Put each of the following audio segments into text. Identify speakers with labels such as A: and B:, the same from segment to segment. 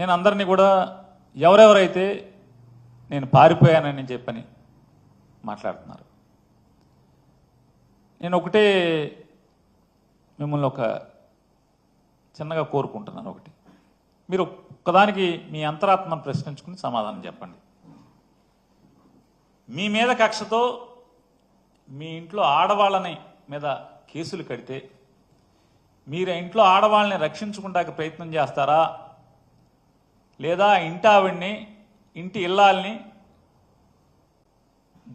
A: నేను అందరినీ కూడా ఎవరెవరైతే నేను పారిపోయానని చెప్పని మాట్లాడుతున్నారు. నేను ఒకటే మిమ్మల్ని ఒక చిన్నగా కోరుకుంటున్నాను. ఒకటి, మీరు ఒక్కదానికి మీ అంతరాత్మను ప్రశ్నించుకుని సమాధానం చెప్పండి. మీ మీద కక్షతో మీ ఇంట్లో ఆడవాళ్ళని మీద కేసులు కడితే మీరు ఇంట్లో ఆడవాళ్ళని రక్షించుకుంటానికి ప్రయత్నం చేస్తారా, లేదా ఇంటి ఆవిడ్ని ఇంటి ఇల్లాల్ని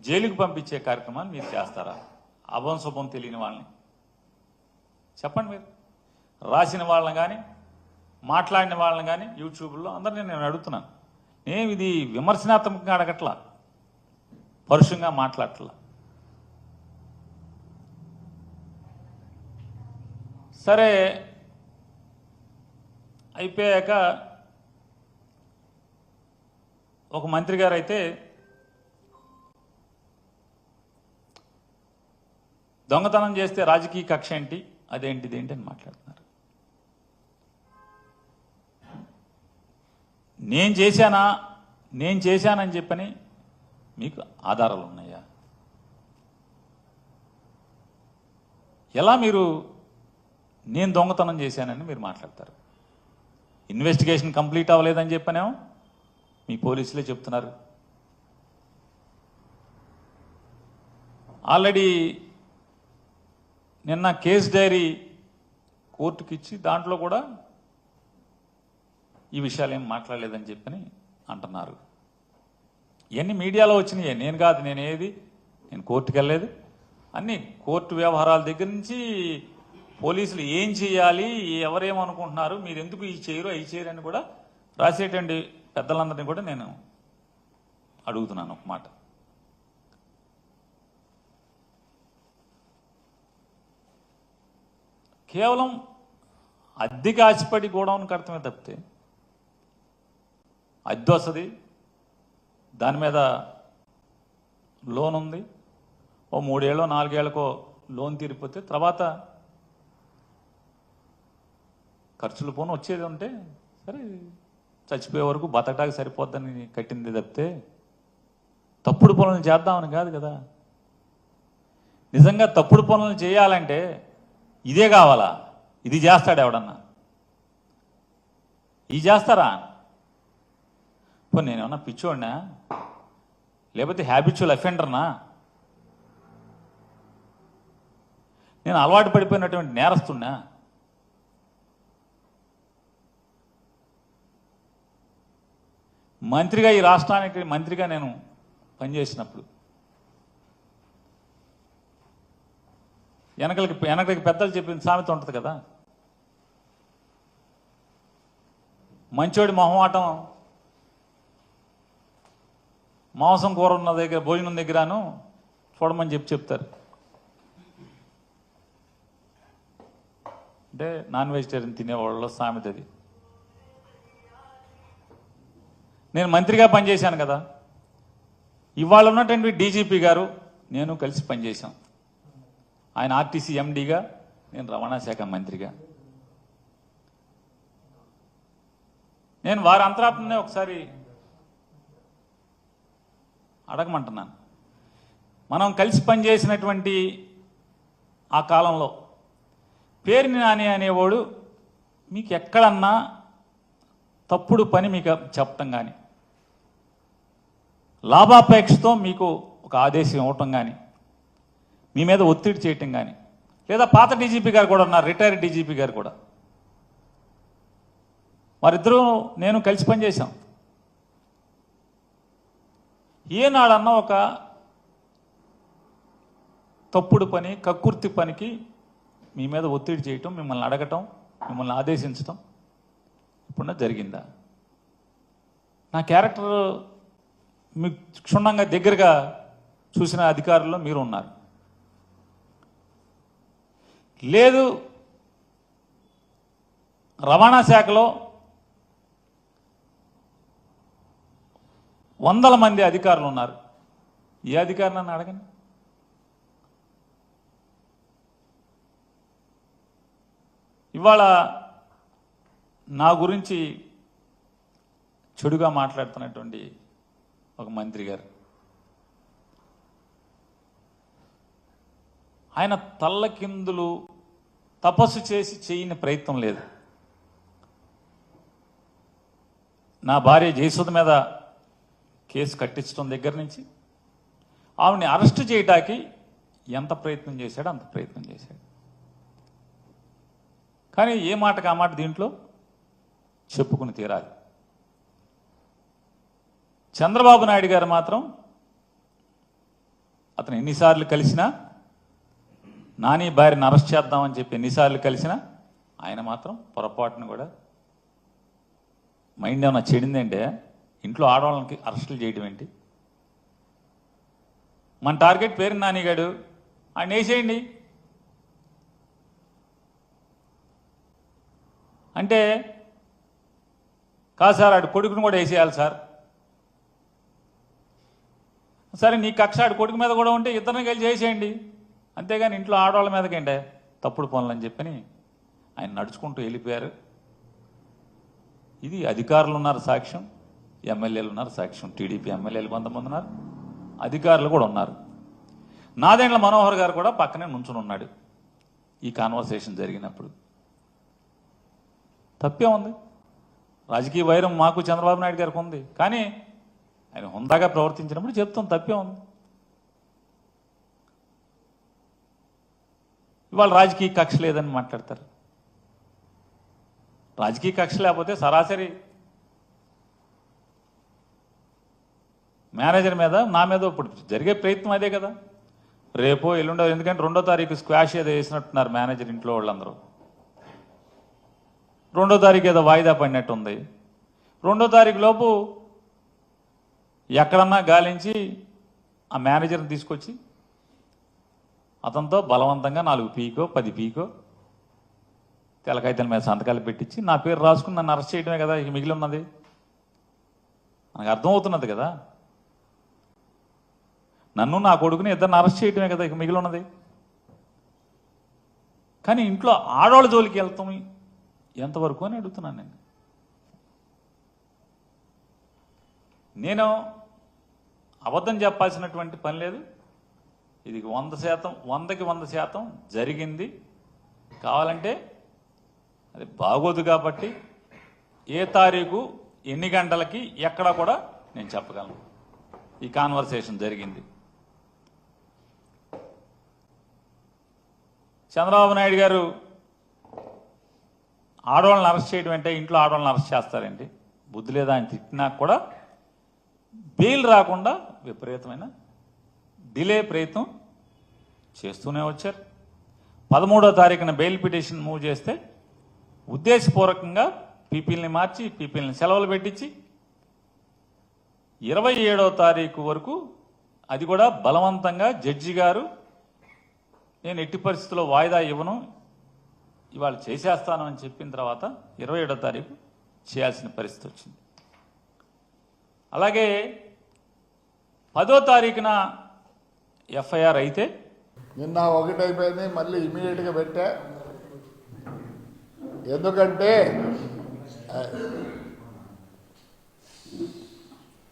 A: జైలుకు పంపించే కార్యక్రమాన్ని మీరు చేస్తారా? అభం శుభం తెలియని వాళ్ళని చెప్పండి. మీరు రాసిన వాళ్ళని కానీ మాట్లాడిన వాళ్ళని కానీ యూట్యూబ్లో అందరినీ నేను అడుగుతున్నాను. నేను ఇది విమర్శనాత్మకంగా అడగట్లా, పరుషంగా మాట్లాడట్లా. సరే అయిపోయాక ఒక మంత్రి గారు అయితే దొంగతనం చేస్తే రాజకీయ కక్ష ఏంటి, అదేంటిది ఏంటి అని మాట్లాడుతున్నారు. నేను చేశానని చెప్పని మీకు ఆధారాలు ఉన్నాయా? ఎలా మీరు నేను దొంగతనం చేశానని మీరు మాట్లాడతారు? ఇన్వెస్టిగేషన్ కంప్లీట్ అవ్వలేదని చెప్పనేమో మీ పోలీసులే చెప్తున్నారు. ఆల్రెడీ నిన్న కేసు డైరీ కోర్టుకి ఇచ్చి దాంట్లో కూడా ఈ విషయాలు ఏం మాట్లాడలేదని చెప్పని అంటున్నారు. ఇవన్నీ మీడియాలో వచ్చినాయి, నేను కాదు. నేను కోర్టుకు వెళ్ళలేదు. అన్నీ కోర్టు వ్యవహారాల దగ్గర నుంచి పోలీసులు ఏం చేయాలి, ఎవరేమనుకుంటున్నారు, మీరు ఎందుకు ఈ చేయరు అవి చేయరు అని కూడా రాసేటువంటి పెద్దలందరినీ కూడా నేను అడుగుతున్నాను ఒక మాట. కేవలం అద్దెకి ఆశపడి గోడౌన్ కడతమే తప్పితే అద్దె వస్తుంది, దాని మీద లోన్ ఉంది, ఓ 3 ఏళ్ళో 4 ఏళ్ళకో లోన్ తీరిపోతే తర్వాత ఖర్చులు పోను వచ్చేది ఉంటే సరే చచ్చిపోయే వరకు బతకడానికి సరిపోద్దని కట్టింది తప్పితే తప్పుడు పనులు చేద్దామని కాదు కదా. నిజంగా తప్పుడు పనులు చేయాలంటే ఇదే కావాలా? ఇది చేస్తాడు ఎవడన్నా? ఇది చేస్తారా? నేనేమన్నా పిచ్చోడినా, లేకపోతే హ్యాబిచువల్ అఫెండర్నా? నేను అలవాటు పడిపోయినటువంటి నేరస్తున్నా? మంత్రిగా, ఈ రాష్ట్రానికి మంత్రిగా నేను పనిచేసినప్పుడు వెనకలికి పెద్దలు చెప్పిన సామెత ఉంటుంది కదా, మంచోడి మొహమాటం మాంసం కూర ఉన్న దగ్గర భోజనం దగ్గరను చూడమని చెప్తారు. అంటే నాన్ వెజిటేరియన్ తినేవాళ్ళలో సామెత అది. నేను మంత్రిగా పనిచేశాను కదా, ఇవాళ ఉన్నటువంటి డీజీపీ గారు నేను కలిసి పనిచేశాం. ఆయన ఆర్టీసీ ఎండీగా, నేను రవాణా శాఖ మంత్రిగా. నేను వారి అంతరాత్మనే ఒకసారి అడగమంటున్నాను. మనం కలిసి పనిచేసినటువంటి ఆ కాలంలో పేరుని నాని అనేవాడు మీకు ఎక్కడన్నా తప్పుడు పని మీకు చెప్పటం కానీ, లాభాపేక్షతో మీకు ఒక ఆదేశం ఇవ్వటం కానీ, మీ మీద ఒత్తిడి చేయటం కానీ, లేదా పాత డీజీపీ గారు కూడా ఉన్నారు, రిటైర్డ్ డీజీపీ గారు కూడా, వారిద్దరూ నేను కలిసి పనిచేశాం. ఏనాడన్నా ఒక తప్పుడు పని, కక్కుర్తి పనికి మీ మీద ఒత్తిడి చేయటం, మిమ్మల్ని అడగటం, మిమ్మల్ని ఆదేశించటం ఇప్పుడున్న జరిగిందా? నా క్యారెక్టర్ మీకు క్షుణ్ణంగా దగ్గరగా చూసిన అధికారుల్లో మీరు ఉన్నారు. లేదు, రవాణా శాఖలో 100 మంది అధికారులు ఉన్నారు. ఏ అధికారి నన్ను అడగండి. ఇవాళ నా గురించి చెడుగా మాట్లాడుతున్నటువంటి ఒక మంత్రి గారు, ఆయన తల్లకిందులు తపస్సు చేసి చేయని ప్రయత్నం లేదు. నా భార్య జయసుధ మీద కేసు కట్టించడం దగ్గర నుంచి ఆవిడని అరెస్ట్ చేయడానికి ఎంత ప్రయత్నం చేశాడో అంత ప్రయత్నం చేశాడు. కానీ ఏ మాటకు ఆ మాట దీంట్లో చెప్పుకుని తీరాలి. చంద్రబాబు నాయుడు గారు మాత్రం అతను ఎన్నిసార్లు కలిసినా, నాని భార్యను అరెస్ట్ చేద్దామని చెప్పి ఎన్నిసార్లు కలిసినా ఆయన మాత్రం పొరపాటును కూడా మైండ్ ఏమన్నా చెడిందంటే ఇంట్లో ఆడవాళ్ళకి అరెస్టులు చేయడం ఏంటి? మన టార్గెట్ పేరు నానిగాడు, ఆయన వేసేయండి అంటే, కాదు సార్ ఆడు కొడుకును కూడా వేసేయాలి సార్. సరే నీ కక్ష ఆడు కొడుకు మీద కూడా ఉంటే ఇద్దరిని కలిసి చేసేయండి, అంతేగాని ఇంట్లో ఆడవాళ్ళ మీదకంటే తప్పుడు పనులు అని చెప్పని ఆయన నడుచుకుంటూ వెళ్ళిపోయారు. ఇది అధికారులు ఉన్నారు సాక్ష్యం, ఎమ్మెల్యేలు ఉన్నారు సాక్ష్యం. టీడీపీ ఎమ్మెల్యేలు కొంతమంది ఉన్నారు, అధికారులు కూడా ఉన్నారు. నాదెండ్ల మనోహర్ గారు కూడా పక్కనే నుంచుని ఉన్నాడు ఈ కాన్వర్సేషన్ జరిగినప్పుడు. తప్పే ఉంది. రాజకీయ వైరం మాకు చంద్రబాబు నాయుడు గారికి ఉంది, కానీ ఆయన హుందాగా ప్రవర్తించినప్పుడు చెప్తాం తప్పే ఉంది. ఇవాళ రాజకీయ కక్ష లేదని మాట్లాడతారు. రాజకీయ కక్ష లేకపోతే సరాసరి మేనేజర్ మీద, నా మీద ఇప్పుడు జరిగే ప్రయత్నం అదే కదా. రేపో ఎల్లుండో, ఎందుకంటే 2వ తారీఖు స్క్వాష్ ఏదో వేసినట్టున్నారు మేనేజర్ ఇంట్లో వాళ్ళందరూ. 2వ తారీఖు ఏదో వాయిదా పడినట్టు ఉంది. 2వ తారీఖు లోపు ఎక్కడన్నా గాలించి ఆ మేనేజర్ని తీసుకొచ్చి అతనితో బలవంతంగా 4 పీకో 10 పీకో తెలకాయితల మీద సంతకాలు పెట్టించి నా పేరు రాసుకుని నన్ను అరెస్ట్ చేయడమే కదా ఇక మిగిలి ఉన్నది. మనకు అర్థమవుతున్నది కదా, నన్ను నా కొడుకుని ఇద్దరిని అరెస్ట్ చేయడమే కదా ఇక మిగిలి ఉన్నది. కానీ ఇంట్లో ఆడవాళ్ళ జోలికి వెళ్తాం ఎంతవరకు అని అడుగుతున్నాను నేను అబద్ధం చెప్పాల్సినటువంటి పని లేదు. ఇది 100%, 100కి 100% జరిగింది. కావాలంటే అది బాగోదు కాబట్టి ఏ తారీఖు ఎన్ని గంటలకి ఎక్కడ కూడా నేను చెప్పగలను. ఈ కాన్వర్సేషన్ జరిగింది. చంద్రబాబు నాయుడు గారు ఆడవాళ్ళని అరెస్ట్ చేయడం అంటే ఇంట్లో ఆడవాళ్ళని అరెస్ట్ చేస్తారండి, బుద్ధి లేదా అని తిట్టినా కూడా బెయిల్ రాకుండా విపరీతమైన డిలే ప్రయత్నం చేస్తూనే వచ్చారు. 13వ తారీఖున బెయిల్ పిటిషన్ మూవ్ చేస్తే ఉద్దేశపూర్వకంగా పీపీల్ని మార్చి, పీపీల్ని సెలవులు పెట్టించి 27వ తారీఖు వరకు, అది కూడా బలవంతంగా జడ్జి గారు నేను ఎట్టి పరిస్థితుల్లో వాయిదా ఇవ్వను, ఇవాళ చేసేస్తాను అని చెప్పిన తర్వాత 27వ తారీఖు చేయాల్సిన పరిస్థితి వచ్చింది. అలాగే 10వ తారీఖున ఎఫ్ఐఆర్ అయితే
B: నిన్న ఒకటి అయిపోయింది, మళ్ళీ ఇమీడియట్గా పెట్టా. ఎందుకంటే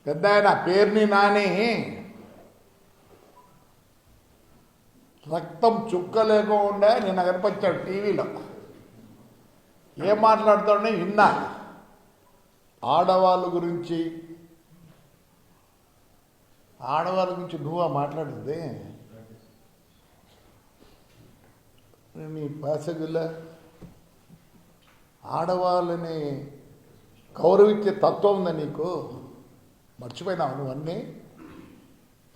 B: పెద్ద ఆయన పేరుని నాని రక్తం చుక్క లేకుండా నిన్న కనిపించాడు టీవీలో. ఏం మాట్లాడుతాడని విన్నా. ఆడవాళ్ళ గురించి నువ్వా మాట్లాడింది? నీ ప్యాసేజీలో ఆడవాళ్ళని గౌరవించే తత్వం ఉందా నీకు? మర్చిపోయినావా నువ్వన్నీ?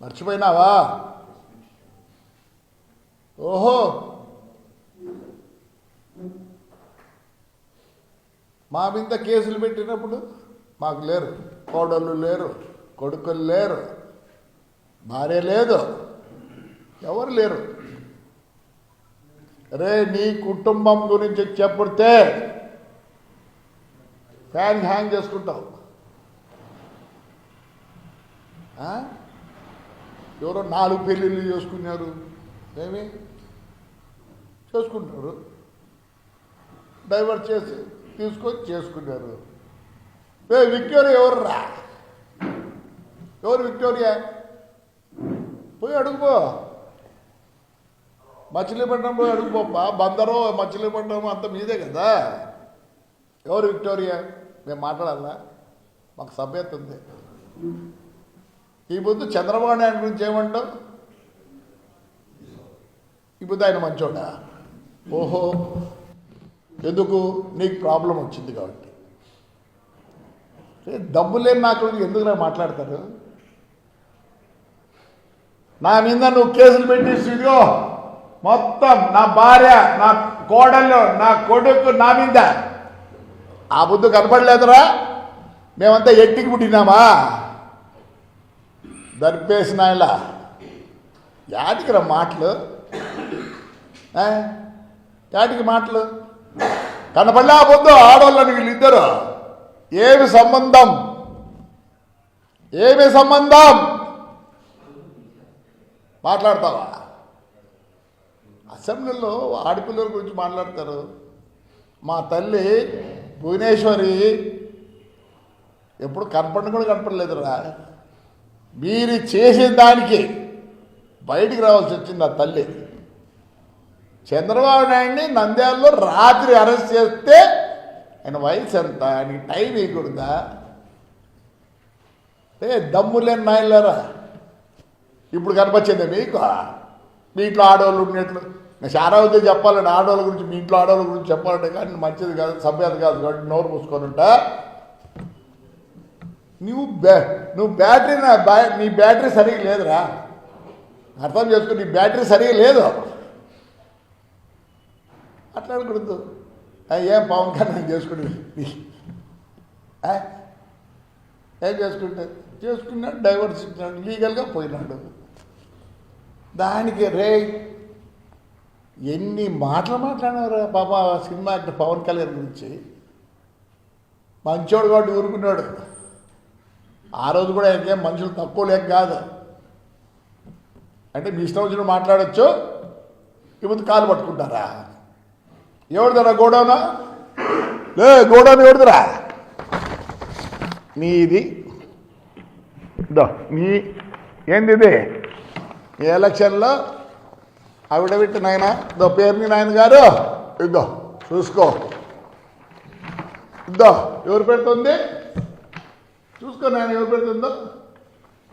B: మర్చిపోయినావా? ఓహో, మా మీద కేసులు పెట్టినప్పుడు మాకు లేరు, కోడళ్ళు లేరు, కొడుకులు లేరు, భార్య లేదు, ఎవరు లేరు. రే నీ కుటుంబం గురించి చెప్పుడితే ఫ్యాన్ హ్యాంగ్ చేసుకుంటావు. ఎవరో 4 పెళ్ళిళ్ళు చేసుకున్నారు, ఏమి చేసుకుంటారు, డైవర్ట్ చేసి తీసుకొని చేసుకున్నారు. విక్టోరియా ఎవర్రా? ఎవరు విక్టోరియా? పోయి అడుగుపో, మచిలీపట్నం పోయి అడుగుపోప్పా. బందరు మచిలీపట్నం అంత మీదే కదా. ఎవరు విక్టోరియా? మేము మాట్లాడాలా? మాకు సభ్యత ఉంది. ఈ పొద్దు చంద్రబాబు నాయుడు గురించి ఏమంటావు? ఈ పొద్దు ఆయన మంచోడా? ఓహో, ఎందుకు? నీకు ప్రాబ్లం వచ్చింది కాబట్టి. డబ్బు లేని నాకు ఎందుకు నాకు మాట్లాడతారు? నా మీద నువ్వు కేసులు పెట్టేసిగో మొత్తం, నా భార్య, నా కోడళ్ళు, నా కొడుకు, నా మీద ఆ బుద్ధు కనపడలేదురా? మేమంతా ఎట్టికి పుట్టినామా? దర్పేసిన ఇలా యాటికి రా మాటలు? యాటికి మాటలు? కనపడలే ఆ బుద్ధు ఆడవాళ్ళని వీళ్ళిద్దరు. ఏమి సంబంధం? ఏమి సంబంధం? మాట్లాడతావా? అసెంబ్లీలో ఆడపిల్లల గురించి మాట్లాడతారు. మా తల్లి భువనేశ్వరి ఎప్పుడు కనపడిన కూడా కనపడలేదురా. మీరు చేసిన దానికి బయటికి రావాల్సి వచ్చింది ఆ తల్లి. చంద్రబాబు నాయుడిని నంద్యాలలో రాత్రి అరెస్ట్ చేస్తే ఆయన వయసు ఎంత? ఆయనకి టైం వేయకూడదా? దమ్ము లేని నాయనలారా ఇప్పుడు కనిపించింది మీకు? మీ ఇంట్లో ఆడవాళ్ళు ఉన్నట్లు నేను చాలా అవుతే చెప్పాలండి. ఆడవాళ్ళ గురించి, మీ ఇంట్లో ఆడవాళ్ళ గురించి చెప్పాలంటే కానీ మంచిది కాదు, సభ్యత కాదు కాబట్టి నోరు మూసుకొని ఉంటా. నువ్వు బ్యాటరీ నీ బ్యాటరీ సరిగా లేదురా. అర్థం చేసుకో, నీ బ్యాటరీ సరిగా లేదు. మాట్లాడకూడదు. ఏం పవన్ కళ్యాణ్ చేసుకుంటే ఏం చేసుకున్నాడు? డైవర్స్ ఇచ్చినాడు, లీగల్గా పోయినాడు. దానికి రే ఎన్ని మాటలు మాట్లాడినారా పాప సినిమా యాక్టర్ పవన్ కళ్యాణ్ గురించి. మంచోడు కాబట్టి ఊరుకున్నాడు. ఆ రోజు కూడా ఇంకేం మనుషులు తక్కువ లేక కాదు. అంటే మీ ఇష్టం వచ్చిన మాట్లాడచ్చు, ఇప్పుడు కాలు పట్టుకుంటారా? ఎవరిదరా గోడౌనా? గోడౌన్ ఎవరిదిరా? నీది. నీ ఏంది ఇది? ఈ ఎలక్షన్లో ఆవిడబెట్టి నాయన పేరుని నాయన గారు ఇద్దో చూసుకో. ఇద్దో ఎవరు పెడుతుంది చూసుకో నాయన, ఎవరు పెడుతుందో.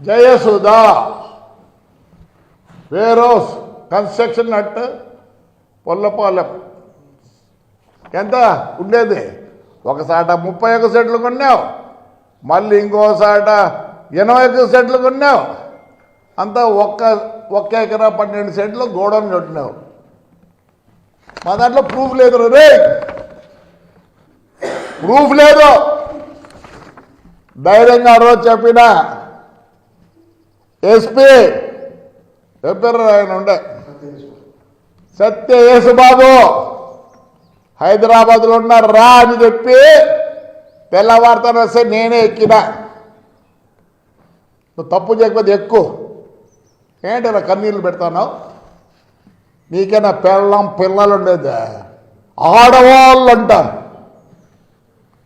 B: జయసుధా వేరోస్ కన్స్ట్రక్షన్ అట్ పొల్లపాలెం. ఎంత ఉండేది? ఒకసాట 31 సెంట్లు కొన్నావు, మళ్ళీ ఇంకోసాట 81 సెంట్లు కొన్నావు. అంతా ఒక్క ఎకరా 12 సెంట్లు గోడౌన్ కట్టినావు. మా దాంట్లో ప్రూఫ్ లేదు రే, ప్రూఫ్ లేదు. ధైర్యంగా ఆ రోజు చెప్పిన ఎస్పీ చెప్పారు ఆయన ఉండే సత్య యేసుబాబు హైదరాబాద్లో ఉన్నారు రా అని చెప్పి తెల్లవారుతాను వస్తే నేనే ఎక్కినా. నువ్వు తప్పు చేయకపోతే ఎక్కువ ఏంటి నా కన్నీళ్ళు పెడతావు? నీకైనా పిల్లలు ఉండేది, ఆడవాళ్ళు అంట.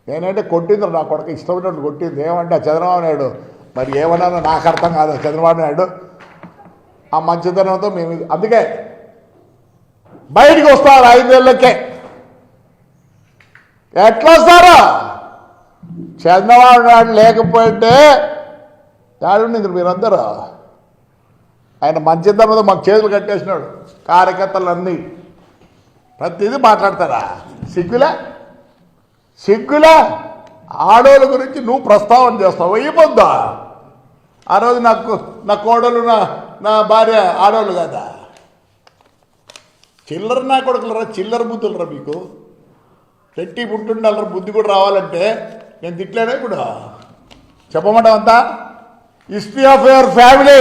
B: నేనంటే కొట్టింది నా కొడుకు, ఇష్టమైనట్టు కొట్టింది. ఏమంటే చంద్రబాబు నాయుడు మరి ఏమన్నానో నాకు అర్థం కాదు. చంద్రబాబు నాయుడు ఆ మంచితనంతో మేము అందుకే బయటికి వస్తారు 5 ఏళ్ళకే. ఎట్లా వస్తారా? చంద్రబాబు నాయుడు లేకపోతే ఏడుండింది మీరందరూ? ఆయన మంచితనంతో మాకు చేతులు కట్టేసినాడు. కార్యకర్తలన్నీ ప్రతిదీ మాట్లాడతారా? సిగ్గులా ఆడోళ్ళ గురించి నువ్వు ప్రస్తావన చేస్తావు. అయిపోద్దా? ఆ రోజు నా కోడలు నా భార్య ఆడవాళ్ళు కదా. చిల్లర నా కొడుకులరా, చిల్లర బుద్ధులరా మీకు. పెట్టి పుట్టుండాలరా, బుద్ధి కూడా రావాలంటే. నేను తిట్లేనా ఇప్పుడు? చెప్పమంటావంతా హిస్టరీ ఆఫ్ యువర్ ఫ్యామిలీ.